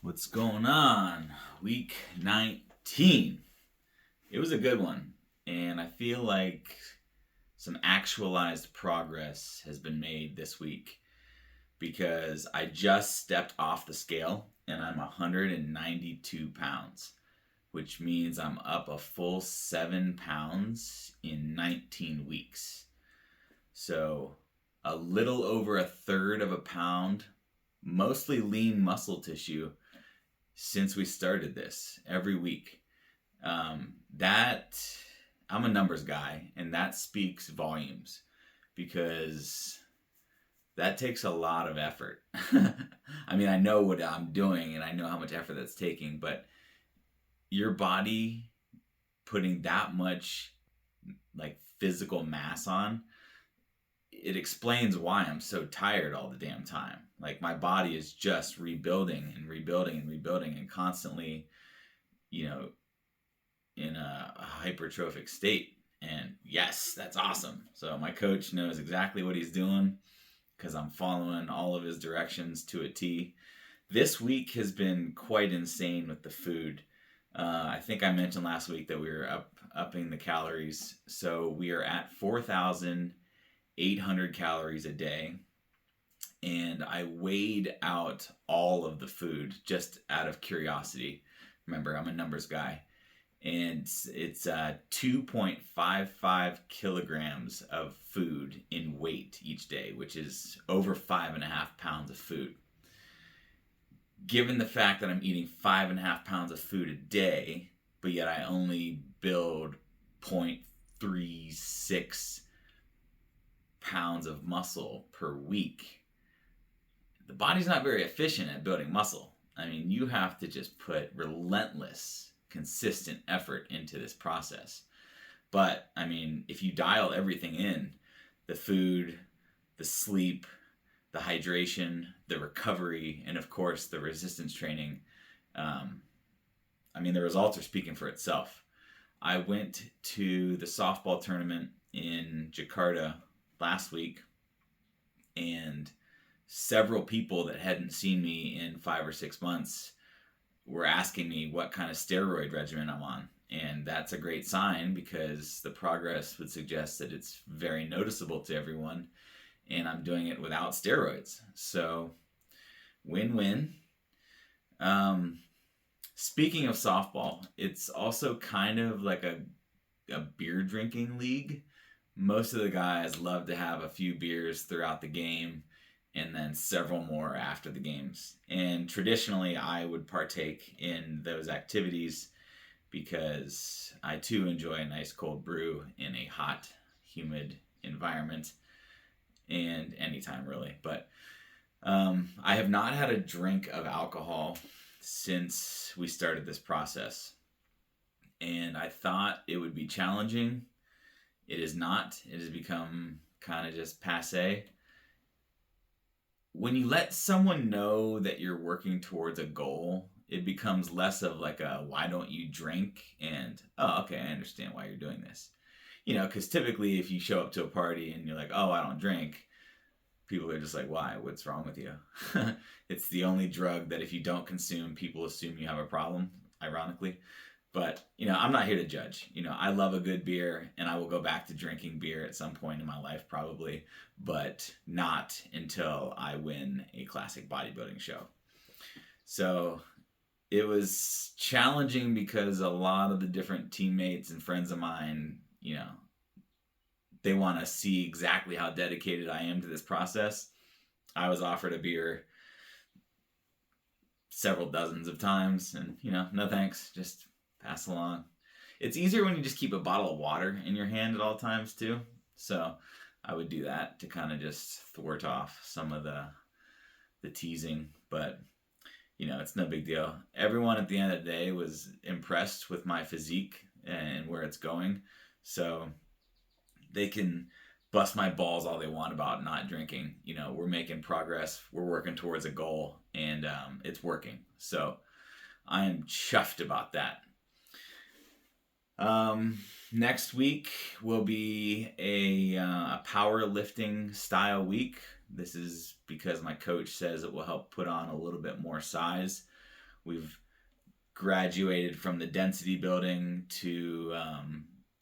What's going on? Week 19. It was a good one, and I feel like some actualized progress has been made this week because I just stepped off the scale and I'm 192 pounds, which means I'm up a full 7 pounds in 19 weeks. So, a little over a third of a pound, mostly lean muscle tissue since we started this every week. That I'm a numbers guy, and that speaks volumes because that takes a lot of effort. I mean, I know what I'm doing and I know how much effort that's taking, but your body putting that much like physical mass on, it explains why I'm so tired all the damn time. Like my body is just rebuilding and rebuilding and rebuilding and constantly, you know, in a hypertrophic state. And yes, that's awesome. So my coach knows exactly what he's doing because I'm following all of his directions to a T. This week has been quite insane with the food. I think I mentioned last week that we were upping the calories. So we are at 4,800 calories a day. And I weighed out all of the food just out of curiosity. Remember, I'm a numbers guy. And it's 2.55 kilograms of food in weight each day, which is over 5.5 pounds of food. Given the fact that I'm eating 5.5 pounds of food a day, but yet I only build 0.36 pounds of muscle per week, the body's not very efficient at building muscle. I mean, you have to just put relentless, consistent effort into this process. But, I mean, if you dial everything in, the food, the sleep, the hydration, the recovery, and of course the resistance training, I mean, the results are speaking for itself. I went to the softball tournament in Jakarta last week, and several people that hadn't seen me in 5 or 6 months were asking me what kind of steroid regimen I'm on. And that's a great sign because the progress would suggest that it's very noticeable to everyone and I'm doing it without steroids. So, win-win. Speaking of softball, it's also kind of like a beer drinking league. Most of the guys love to have a few beers throughout the game and then several more after the games. And traditionally, I would partake in those activities because I too enjoy a nice cold brew in a hot, humid environment, and anytime really. But I have not had a drink of alcohol since we started this process. And I thought it would be challenging. It is not. It has become kind of just passe. When you let someone know that you're working towards a goal, it becomes less of like a why don't you drink and oh, okay, I understand why you're doing this. You know, because typically if you show up to a party and you're like, oh, I don't drink, people are just like, why? What's wrong with you? It's the only drug that if you don't consume, people assume you have a problem, ironically. But, you know, I'm not here to judge. You know, I love a good beer and I will go back to drinking beer at some point in my life probably, but not until I win a classic bodybuilding show. So it was challenging because a lot of the different teammates and friends of mine, you know, they want to see exactly how dedicated I am to this process. I was offered a beer several dozens of times and, you know, no thanks, just pass along. It's easier when you just keep a bottle of water in your hand at all times too. So I would do that to kind of just thwart off some of the teasing. But, you know, it's no big deal. Everyone at the end of the day was impressed with my physique and where it's going. So they can bust my balls all they want about not drinking. You know, we're making progress. We're working towards a goal and it's working. So I am chuffed about that. Next week will be a powerlifting style week. This is because my coach says it will help put on a little bit more size We've graduated from the density building to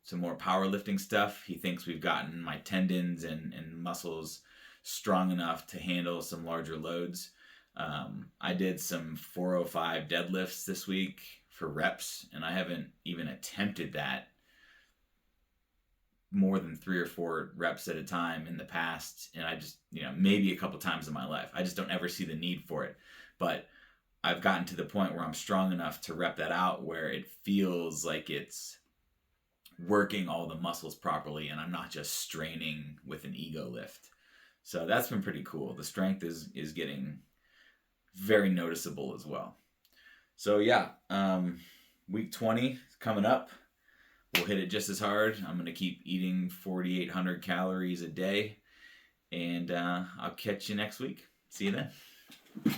some more powerlifting stuff. He thinks we've gotten my tendons and muscles strong enough to handle some larger loads. I did some 405 deadlifts this week for reps, and I haven't even attempted that more than 3 or 4 reps at a time in the past. And I just, maybe a couple times in my life. I just don't ever see the need for it. But I've gotten to the point where I'm strong enough to rep that out where it feels like it's working all the muscles properly and I'm not just straining with an ego lift. So that's been pretty cool. The strength is getting very noticeable as well. So yeah, week 20 is coming up. We'll hit it just as hard. I'm going to keep eating 4,800 calories a day. And I'll catch you next week. See you then.